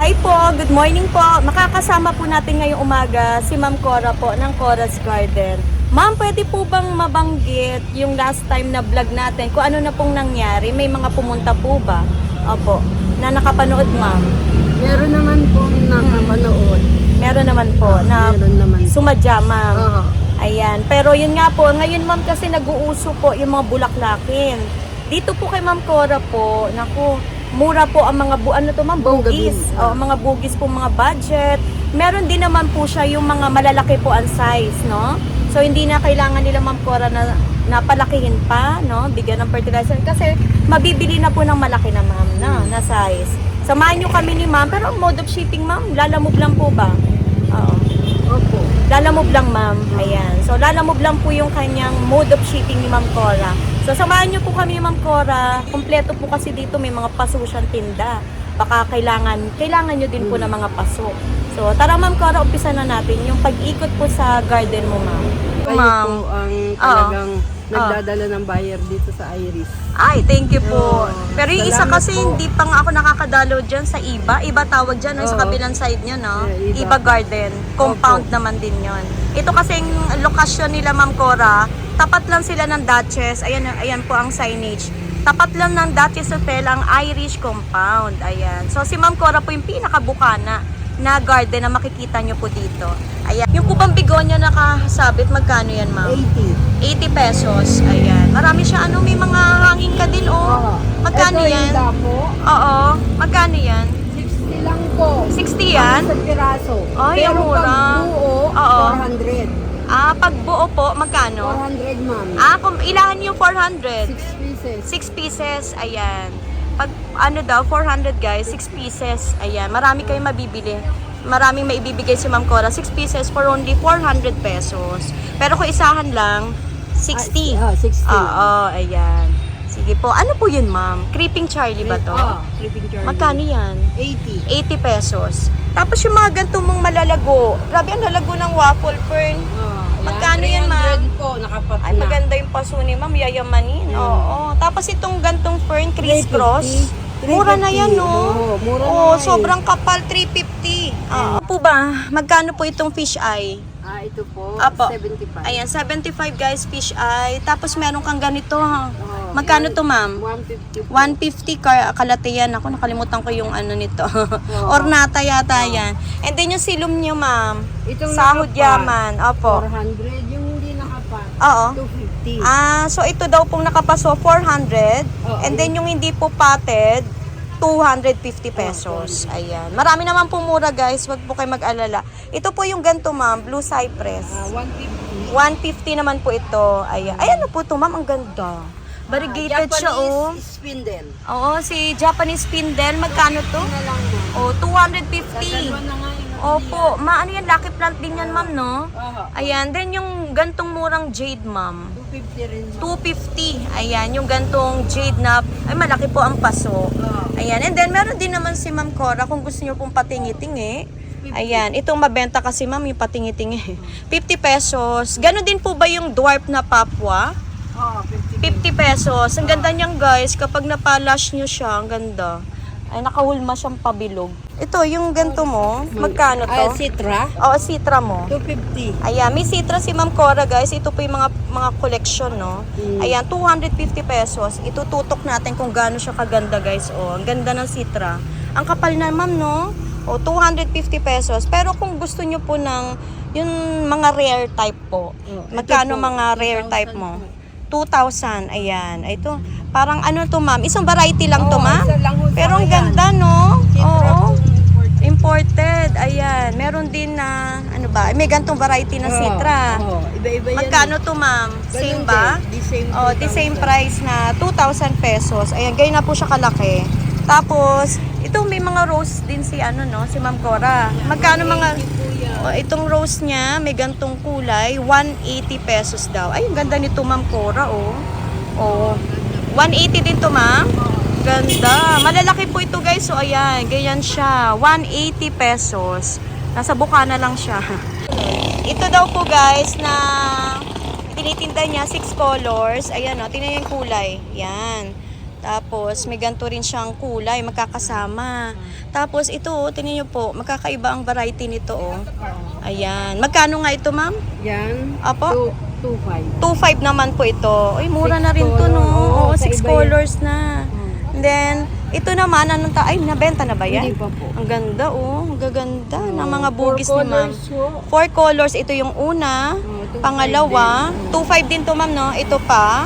Hi po, good morning po. Makakasama po natin ngayong umaga si Ma'am Cora po ng Cora's Garden. Ma'am, pwede po bang mabanggit yung last time na vlog natin kung ano na pong nangyari? May mga pumunta po ba? Opo, na nakapanood ma'am? Meron naman pong nakapanood. Meron naman po na Meron naman. sumadya ma'am. Oo. Ayan, pero yun nga po, ngayon ma'am kasi nag-uuso po yung mga bulaklakin. Dito po kay Ma'am Cora po, naku, mura po ang mga ano to ma'am, bugis. O, mga bugis po, mga budget. Meron din naman po siya yung mga malalaki po ang size, no? So hindi na kailangan nila Ma'am Cora na napalakihin pa, no? Bigyan ng fertilizer kasi mabibili na po ng malaki na ma'am na size. Samahan nyo kami ni ma'am, pero ang mode of shipping ma'am, lalamove lang po ba? Oo. Opo. Lalamove lang ma'am. Ayan. So lalamove lang po yung kanyang mode of shipping ni Ma'am Cora. So samahan niyo po kami ni Ma'am Cora. Kompleto po kasi dito may mga paso siyang tinda. Baka kailangan niyo din po ng mga paso. So tara Ma'am Cora, umpisa na natin yung pag-ikot po sa garden mo ma'am. Kayo Ma'am. po ang talagang nagdadala ng buyer dito sa Iris. Ay, thank you po. Oo. Pero yung isa Salamat kasi po. hindi pa nga ako nakakadalo dyan sa iba. Iba tawag dyan, no? Sa Oo. kabilang side nyo, no? Yeah, Iba iba. Garden. Compound naman din yon. Ito kasing lokasyon nila, Ma'am Cora, tapat lang sila ng Duchess. Ayan po ang signage. Tapat lang ng Duchess Hotel ang Irish Compound. Ayan. So si Ma'am Cora po yung pinakabukana na garden na makikita nyo po dito. Ayan. Yung po bang bigonya nakasabit, magkano yan, Ma'am? 80. 80 pesos. Ayan. Marami siya. May mga hangin ka din, oh. Magkano Ito yan? yung dapo. Oo. Magkano yan? 60 lang po. 60 yan? Sa piraso. Ay, Pero ang mura. pag buo, Oo. 400. Pag buo po, magkano? 400 ma'am. Kung ilahan yung 400? 6 pieces. 6 pieces. Ayan. Pag ano daw, 400 guys, 6 pieces. Ayan. Marami kayong mabibili. Maraming maibibigay si Ma'am Cora. 6 pieces for only 400 pesos. Pero kung isahan lang, 60. 60. Oo, ayan. Sige po. Ano po yun, ma'am? Creeping Charlie ba to? Creeping Charlie. Magkano yan? 80. 80 pesos. Tapos yung mga ganitong mong malalago. Grabe, ang lalago ng waffle fern. Magkano yan, ma'am? 300 po, nakapat Ay, maganda yung paso ni ma'am. Yayamanin. Oo. Tapos itong gantong fern, criss-cross. 350. Mura na yan, no? Oo, mura na Oo, nga eh. sobrang kapal. 350. Ano po ba? Magkano po itong fish eye? Ito po, Apo. 75. Ayan, 75 guys, fish eye. Tapos meron kang ganito. Oo, Magkano to, ma'am? 150 po. 150 kalate yan. Ako, nakalimutan ko yung ano nito. Oo. Ornata yata yan. And then yung silom nyo, ma'am. Itong Sahod nakapat, yaman. Opo. 400. Yung hindi nakapat, Oo. 250. So ito daw pong nakapaso, 400. Oo. And then yung hindi po potted, 250 pesos. Ayan. Marami naman po mura guys. Wag po kayo mag-alala. Ito po yung ganito ma'am, Blue Cypress. 150. 150 naman po ito. Ayan. Ayan na po ito ma'am, ang ganda. Variegated siya oh. Japanese spindle. Oo, si Japanese spindle. Magkano to? Na lang mo. Oh, 250. Dalawa na nga yung Opo, ano yan, lucky plant din yan ma'am, no? Aha. Ayan, then yung gantong murang jade ma'am. 250 rin. 250. Ayan, yung gantong jade na, ay malaki po ang paso. Ayan, and then meron din naman si Ma'am Cora kung gusto niyo pong patingi-tingi. Ayan, itong mabenta kasi ma'am, yung patingi-tingi. 50 pesos. Ganon din po ba yung dwarf na papwa? 50 pesos. Ang ganda niyan guys, kapag napalash nyo siya, ang ganda. Ay, nakahulma siyang pabilog. Ito, yung ganito mo, magkano to? Citra? Oo, citra mo. 250. Ayan, may citra si Ma'am Cora guys. Ito po yung mga collection, no? Ayan, 250 pesos. Itututok natin kung gaano siya kaganda guys. Oh, ang ganda ng citra. Ang kapal na ma'am, no? O, 250 pesos. Pero kung gusto nyo po ng yung mga rare type po. Magkano ito po, mga rare 2,000 type mo? po. 2,000. Ayan. Ito, parang ano to ma'am? Isang variety lang to Oo, ma'am? isa lang ho sa Pero ang ayan. ganda, no? Citra Oo. po, Imported. Ayan. Meron din na, ano ba? May gantong variety na citra. Iba-iba yan. Magkano to ma'am? Same ba? The same. Oh, the same price na 2,000 pesos. Ayan, ganyan na po siya kalaki. Tapos, ito may mga rose din si ano no, si Ma'am Cora. Magkano mga itong rose niya, may gantong kulay, 180 pesos daw. Ay, ang ganda nito Ma'am Cora, oh. Oh. 180 din to, ma'am. Ganda. Malalaki po ito, guys. So, ayan, ganyan siya. 180 pesos. Nasa bukana lang siya. Ito daw po, guys, na tinitinda niya 6 colors. Ayan, oh, tingnan niyo yung kulay. Yan. Tapos, may ganito rin siyang kulay, magkakasama. Tapos, ito, tingnan nyo po, magkakaiba ang variety nito, oh. Ayan. Magkano nga ito, ma'am? Yan. Apo? 2.5. 2.5 naman po ito. Ay, mura Six na rin to, no? color. Oo, Oo, 6 kaiba colors na. And then, ito naman, ay, nabenta na ba yan? Hindi pa po. Ang ganda, oh. Ang gaganda ng mga bugis ni ma'am. 4 colors 4 colors. Ito yung una. ito Pangalawa. 2.5 din to, ma'am, no? Ito pa.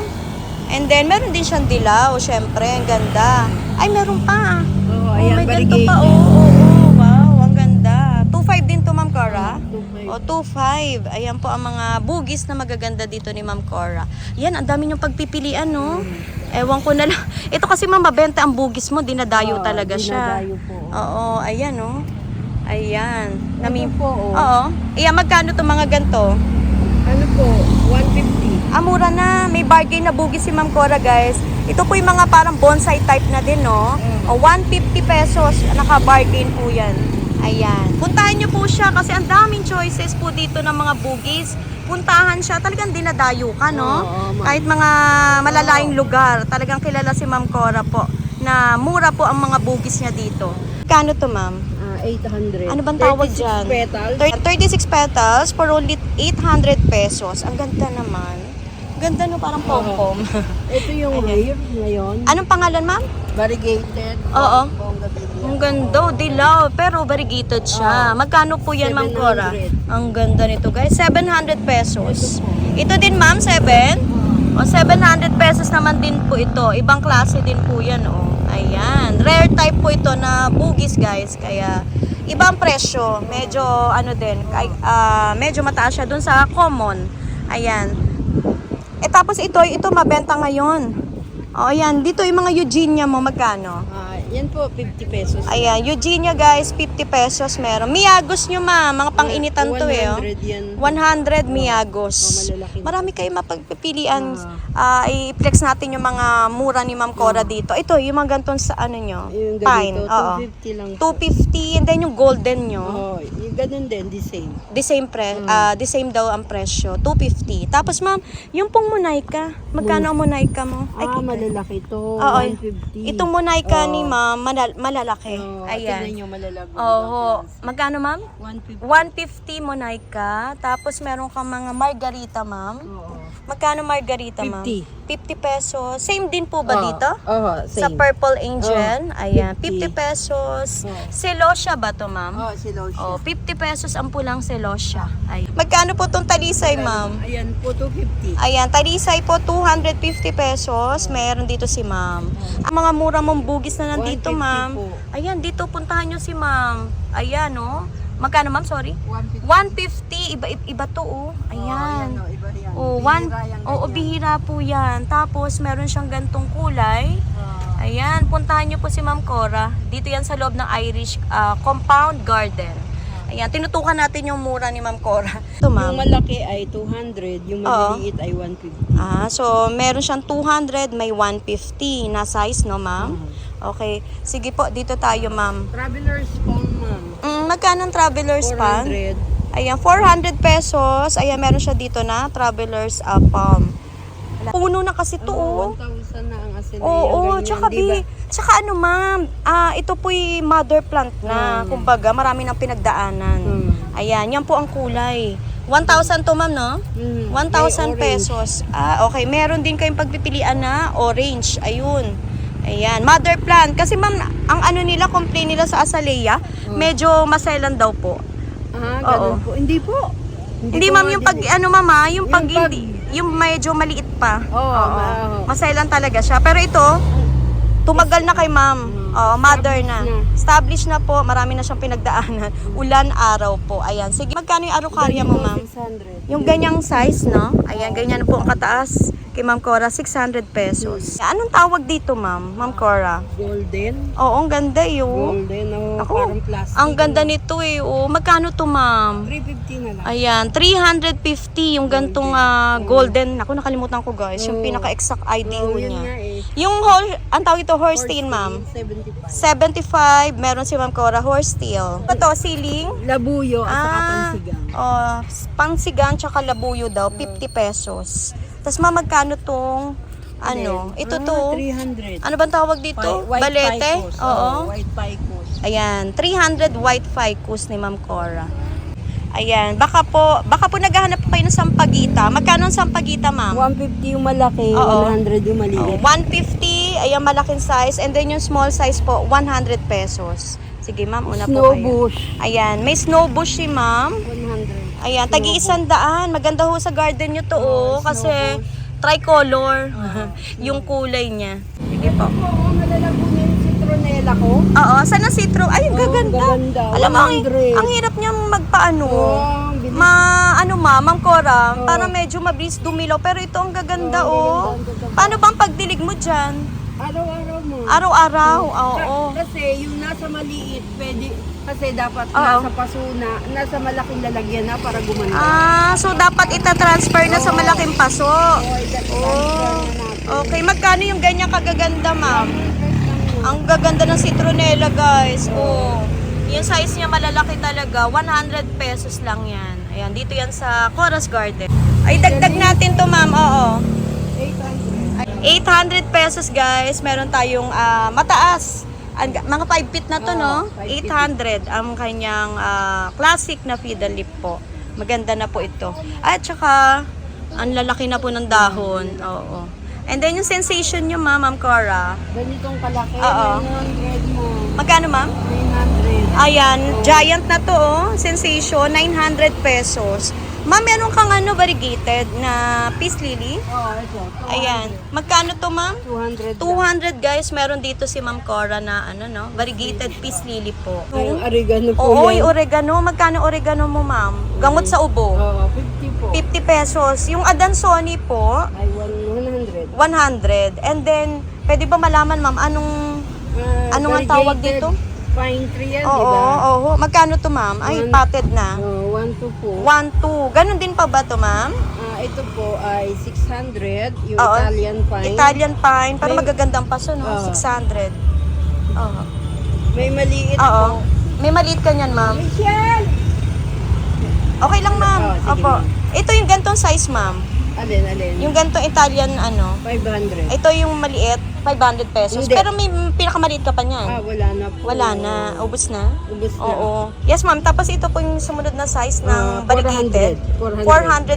And then, meron din siyang dilaw. Syempre, ang ganda. Ay, meron pa. Oo, Oh, ayan, may ganito variegated. pa, oh. Wow, ang ganda. 2.5 din to, Ma'am Cora. 2.5. O, 2.5. Ayan po ang mga bugis na magaganda dito ni Ma'am Cora. Yan, ang dami niyong pagpipilian, no? Ewan ko na lang. Ito kasi, ma'am, mabenta ang bugis mo. Dinadayo Oo, talaga siya. dinadayo po. Oo, ayan, no? Ayan. Ito po, oh. Oo. Ayan, magkano to mga ganito? Ano po? 150. Mura na. May bargain na bugis si Ma'am Cora, guys. Ito po yung mga parang bonsai type na din, no? O, 150 pesos. Naka-bargain po yan. Ayan. Puntahan nyo po siya kasi ang daming choices po dito ng mga bugis. Puntahan siya. Talagang dinadayo ka, no? Oo, ma'am. Kahit mga malalayong lugar. Talagang kilala si Ma'am Cora po na mura po ang mga bugis niya dito. Kano to, ma'am? 800. Ano bang tawag 36 dyan? petals. 36 petals for only 800 pesos. Ang ganda naman. Ganda, no? Parang pom-pom. Ito yung rare ngayon. Anong pangalan, ma'am? Variegated. Oo. Bonggabillion. Ang ganda, dilaw, pero variegated siya. Magkano po yan, Ma'am Cora? 700. Ang ganda nito, guys. 700 pesos. Ito din, ma'am, 7? O, 700 pesos naman din po ito. Ibang klase din po yan, oh. Ayan. Rare type po ito na bugis, guys. Kaya, ibang presyo. Medyo, ano din, medyo mataas siya dun sa common. Ayan. Tapos ito mabenta ngayon. O, ayan. Dito yung mga Eugenia mo, magkano? Yan po, 50 pesos. Ayan, Eugenia guys, 50 pesos meron. Miyagos nyo, ma'am, mga pang-initan to eh. Oh. 100 yan. 100 miyagos. malalaki. Marami kayong mapagpipilian. I-flex natin yung mga mura ni Ma'am Cora dito. Ito, yung mga ganitong sa ano nyo? Yung Pine. ganito, Oo. 250 lang po. 250 and then yung golden nyo. Yung ganun din, the same. The same daw ang presyo. 250. Tapos ma'am, yung pong Monaika, magkano ang Monaika mo? Ay, Malalaki to. Oo. 150. Itong Monaika ni ma'am, malalaki. Tingnan Ayan. nyo, malalaki. Oo. Magkano, ma'am? 150. 150 Monaika. Tapos meron kang mga margarita, ma'am. Oo. Magkano margarita, ma'am? 50. 50 pesos. Same din po ba dito? Oo, Sa same. Purple Angel. Ayan, 50 50 pesos. Oo. Selosya ba to, ma'am? Oo, si Lotion. Oh, 50 pesos ang pulang selosya. Ay. Magkano po tong talisay, ma'am? Ayan po, 250. Ayan, talisay po 250 pesos. Meron dito si ma'am. Ang mga mura mong bugis na nandito, 150 ma'am. po. Ayan, dito puntahan nyo si ma'am. Ayan, oh. Magkano, ma'am? Sorry? 150. 150. Iba to, oh. Ayan. Iba yan. Oh, Bihira yan, ganyan. bihira po yan. Tapos, meron siyang gantong kulay. Ayan, puntahan nyo po si Ma'am Cora. Dito yan sa loob ng Irish Compound Garden. Ayan, tinutukan natin yung mura ni Ma'am Cora. Ito, ma'am. Yung malaki ay 200, yung maliliit ay 150. So, meron siyang 200, may 150 na size, no, ma'am? Okay. Sige po, dito tayo, ma'am. Traveler's phone, ma'am. Magkano ang traveler's pan? 400. Ayan, 400 pesos. Ayan, meron siya dito na traveler's palm. Puno na kasi to, oh. 1,000 na ang asin. Oo, tsaka tsaka ano, ma'am, ito po'y mother plant na, kumbaga, marami nang pinagdaanan. Ayan, yan po ang kulay. 1,000 to, ma'am, no? 1,000 pesos. Okay. Meron din kayong pagpipilian na orange. Ayun. Ayan. Mother plant. Kasi, ma'am, ang ano nila, complain nila sa azalea, medyo maselan daw po. Ganun po. Hindi po. Hindi, ko ma'am, nga yung pag, ano, mama, yung pag, Yung pag- hindi, yung medyo maliit pa. Oo. Maselan talaga siya. Pero ito, tumagal na kay ma'am. Mother na. Established na po. Marami na siyang pinagdaanan. Ulan, araw po. Ayan. Sige, magkano yung arukarya mo, ma'am? 600. Yung ganyang size, no? Ayan, ganyan po ang kataas. Kay Ma'am Cora, 600 pesos. Anong tawag dito, ma'am? Ma'am Cora? Golden. Oo, ang ganda yun. Golden, Ako, parang plastic. ang ganda nito eh. Oh, magkano to, ma'am? 350 na lang. Ayan, 350 yung gantong golden. Ako, nakalimutan ko, guys. Yung pinaka-exact ID ho Yun niya. nga eh. Yung ang tawag ito, Holstein, ma'am. 75. 75. Meron si Ma'am Cora, Holstein. Ito, ceiling. Labuyo at saka pansigang. Pangsigang tsaka labuyo daw, 50 pesos. Tapos ma'am, magkano tong Ano? Ito to. 300. Ano bang tawag dito? White Balete? ficus. Oo. White ficus. Ayan, 300 white ficus ni Ma'am Cora. Ayan, baka po naghahanap po kayo ng sampagita. Magkano ang sampagita, Ma'am? 150 yung malaki, Oo. 100 yung Oh, maliit. 150, ayan malaking size. And then yung small size po, 100 pesos. Sige, Ma'am, una po Snow kayo. bush, Ayan, may snow bush si Ma'am. 100. Ayan, tagi-100. Maganda ho sa garden nyo to, Oo, kasi snow tricolor yung kulay niya. Sige po. Oo, malalago niya yung citronella ko. Oo, saan ang citro? Ay, ang Oo, gaganda. gaganda. Alam mo, 100. ang hirap niyang magpaano. Oo, bilis. Ma'am Cora, Oo. para medyo mabilis dumilaw. Pero ito ang gaganda, Oo, oh. gaganda, gaganda. Paano bang pagdilig mo dyan? Araw-araw mo. Araw-araw? Oo. Kasi yung nasa maliit, pwede, kasi dapat Oo. nasa paso na, nasa malaking lalagyan na para gumanda. So dapat ita-transfer na sa Oo. malaking paso. Okay, that's Oh. transfer na natin. Okay, magkano yung ganyan kagaganda, ma'am? 100 lang yun. Ang gaganda ng citronella, guys. Oh. Yung size niya malalaki talaga. 100 pesos lang yan. Ayan, dito yan sa Cora's Garden. Ay, dagdag natin to, ma'am. Oo. 800. 800 pesos, guys. Meron tayong mataas. Mga 5 feet na to, Oo, no? 5 feet. 800 ang kanyang classic na fiddle leaf po. Maganda na po ito. At saka, ang lalaki na po ng dahon. Oo. And then yung sensation nyo, Ma'am Cora. Ganitong kalaki, Oo. 900 mo. Magkano, ma'am? 900. Ayan, giant na to, oh. Sensation, 900 pesos. Ma'am, meron kang variegated na peace lily? Oo, ito. 200. Ayan. Magkano to, ma'am? 200. 200, guys. Meron dito si Ma'am Cora na variegated peace lily po. Yung oregano po Oo, yan. yung oregano. Magkano oregano mo, ma'am? Gamot sa ubo. Oo, 50 po. 50 pesos. Yung Adansonii po, Ay, 100. 100. And then, pwede ba malaman, ma'am, ano nga tawag Variegated dito? Pine tree yan, di Oo, ba? oo. Magkano to, ma'am? Ay, One- potted na. 1-2 po. 1-2. Ganon din pa ba to, ma'am? Ito po ay 600, yung Oo. Italian pine. Italian pine. Para May- magagandang paso, no? Oo. 600. Oo. May maliit Oo. po. May maliit ka niyan, ma'am. Michelle! Okay lang, ma'am. Oo, sige, Opo. ma'am. Ito yung gantong size, ma'am. Alin? Yung gantong Italian, 500. Ito yung maliit, 500 pesos. Hindi. Pero may pinakamaliit ka pa niyan. Wala na po. Wala na. Ubus na? Ubus na. Oo. Yes, ma'am. Tapos ito po yung sumunod na size ng 400. variegated. 400.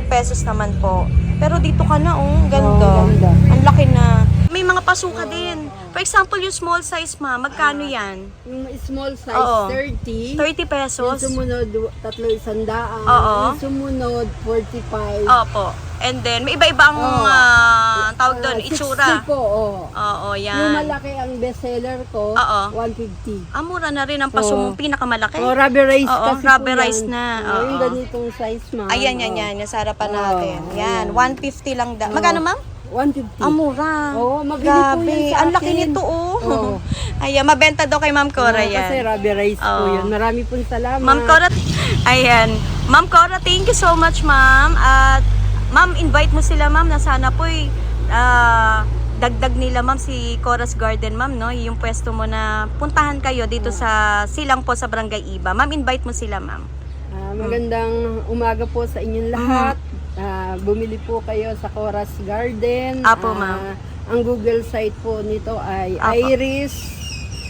400 pesos naman po. Pero dito ka na, oh. Ganda. Oo, ganda. Ang laki na. May mga pasuka din. For example, yung small size, ma'am. Magkano yan? Yung small size, Oo. 30. 30 Yung pesos? sumunod, 300. Oo. Yung sumunod, 45. Opo. And then, may iba-iba ang Oo. tawag doon, 60 itsura. po, Oo, yan. Yung malaki ang bestseller ko, Oo. 150. Mura na rin ang paso Oo. mong pinakamalaki. Rubberized Oo, kasi rubberized po yan. na. Yung Oo. ganitong size, ma'am. Ayan, Oo. yan. Sa harapan Oo, natin. Yan, ayan. 150 lang da. Magkano, ma'am? 150. Mura. Oo, mabili po yan sa Ang laki akin. nito, oh. Oo. Ayan, mabenta daw kay Ma'am Cora Oo, yan. Kasi rubberized po Oo. yun. Marami pong salamat. Ma'am Cora, ayan. Ma'am Cora, thank you so much, ma'am. At ma'am, invite mo sila, ma'am, na sana po'y dagdag nila, ma'am, si Cora's Garden, ma'am, no? Yung pwesto mo na puntahan kayo dito sa Silang po sa Barangay Iba. Ma'am, invite mo sila, ma'am. Magandang umaga po sa inyong lahat. Bumili po kayo sa Cora's Garden. Apo, ma'am. Ang Google site po nito ay Apo. Iris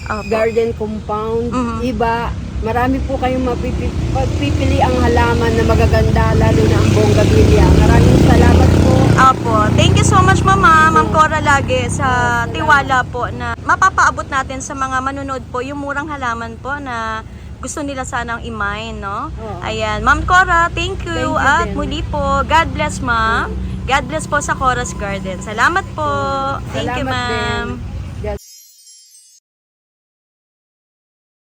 Opo. Garden Compound. Mhm. Iba, marami po kayong mapipili ang halaman na magaganda, lalo na ang bonggabilya. Maraming salamat po. Apo. Thank you so much, Mama. Ma'am Cora lagi sa tiwala po na mapapaabot natin sa mga manunod po yung murang halaman po na gusto nila sanang i-mine, no? Oo. Ayan. Ma'am Cora, thank you. Thank you At din. muli po, God bless, ma'am. God bless po sa Cora's Garden. Salamat po. Thank you, Salamat ma'am. din.